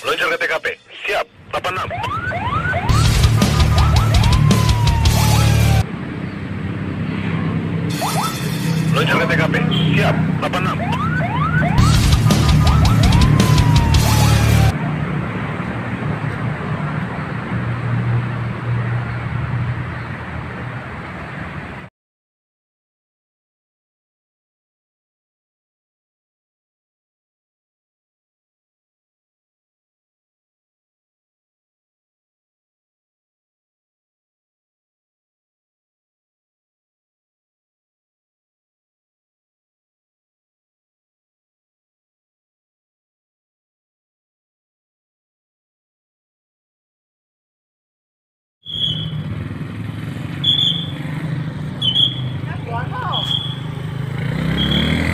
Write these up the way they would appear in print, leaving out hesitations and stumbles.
Meluncur ke TKP. Siap. 86. Meluncur ke TKP. Siap. 86.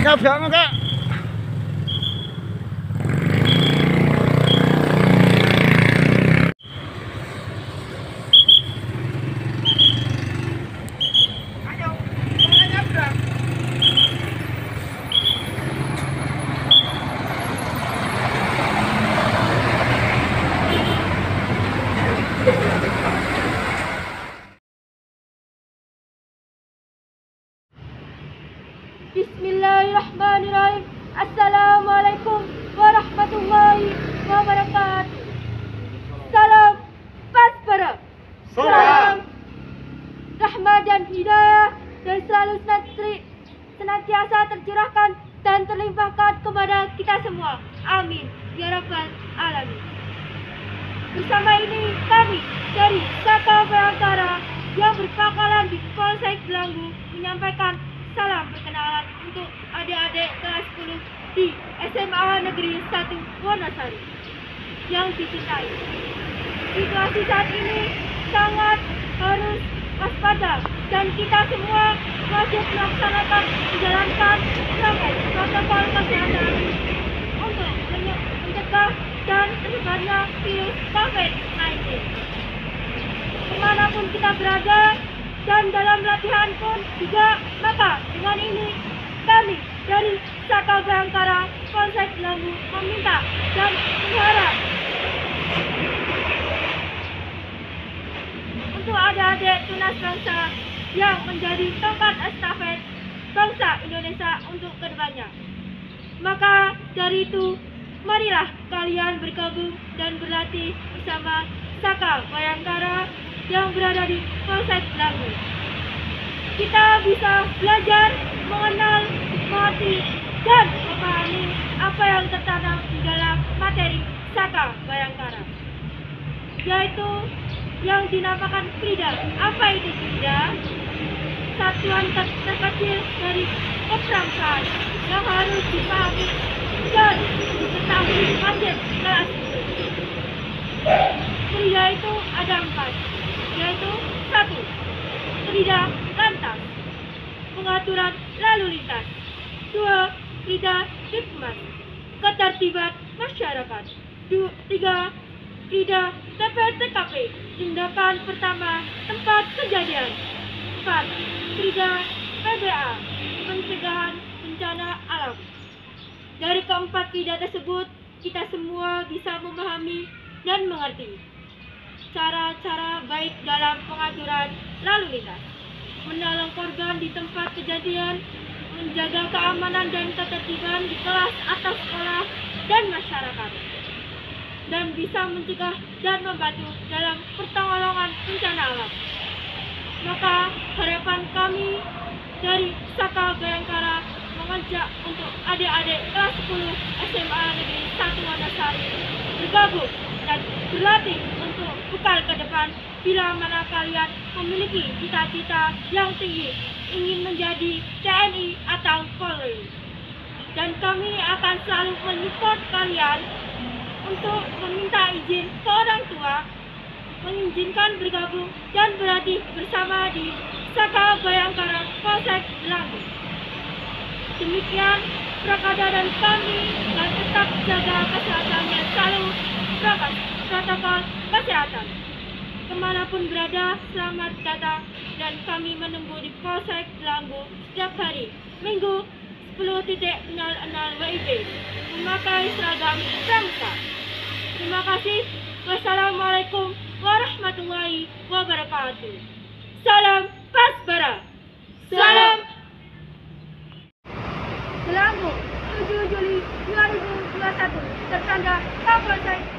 Siap, Kak. Bismillahirrahmanirrahim. Assalamualaikum warahmatullahi wabarakatuh. Salam Paspara. Salam rahmat dan hidayah dan selalu senantiasa tercurahkan dan terlimpahkan kepada kita semua. Amin ya rabbal alamin. Bersama ini kami dari Saka Bayangkara yang berpangkalan di Polsek Gelanggu menyampaikan salam perkenalan untuk adik-adik kelas 10 di SMA Negeri 1 Wonosari yang dicintai. Situasi saat ini sangat harus waspada dan kita semua wajib menjalankan protokol kesehatan untuk mencegah dan tersebarnya virus COVID-19. Kemanapun kita berada dan dalam latihan pun juga, maka dengan ini kami dari Saka Bayangkara Polsek Gelanggu meminta dan mengharap untuk adik-adik tunas bangsa yang menjadi tongkat estafet bangsa Indonesia untuk kedepannya. Maka dari itu, marilah kalian bergabung dan berlatih bersama Saka Bayangkara yang berada di Polsek Gelanggu. Kita bisa belajar, mengenal, mengerti, dan memahami apa yang tertanam di dalam materi Saka Bayangkara, yaitu yang dinamakan Krida. Apa itu Krida? Satuan terkecil dari kebangsaan yang harus dipahami dan diketahui wajib kelas 10. Krida itu ada 4, yaitu 1. Krida lantas, pengaturan lalu lintas. 2. Krida hikmat, ketertiban masyarakat. 3. Krida TPTKP, tindakan pertama tempat kejadian. 4. Krida PBA, pencegahan bencana alam. Dari keempat krida tersebut, kita semua bisa memahami dan mengerti cara-cara baik dalam pengaturan lalu lintas, menolong korban di tempat kejadian, menjaga keamanan dan ketertiban di kelas atau sekolah dan masyarakat, dan bisa mencegah dan membantu dalam pertolongan bencana alam. Maka harapan kami dari Saka Bayangkara mengajak untuk adik-adik kelas 10 SMA Negeri 1 Wonosari bergabung dan berlatih untuk bekal ke depan bila mana kalian memiliki cita-cita yang tinggi ingin menjadi TNI atau Polri. Dan kami akan selalu menyupport kalian untuk meminta izin ke orang tua mengizinkan bergabung dan berlatih bersama di Saka Bayangkara Polsek Gelanggu. Demikian Prakada dan kami, dan tetap jaga kesehatan dan selalu protokol kesehatan. Kemanapun berada, selamat datang dan kami menunggu di Polsek Gelanggu setiap hari Minggu 10.00 WIB memakai seragam pramuka. Terima kasih. Wassalamualaikum warahmatullahi wabarakatuh. Salam Pasbara. Salam. Selangor 7 Juli 2021 tertanda Kapolsek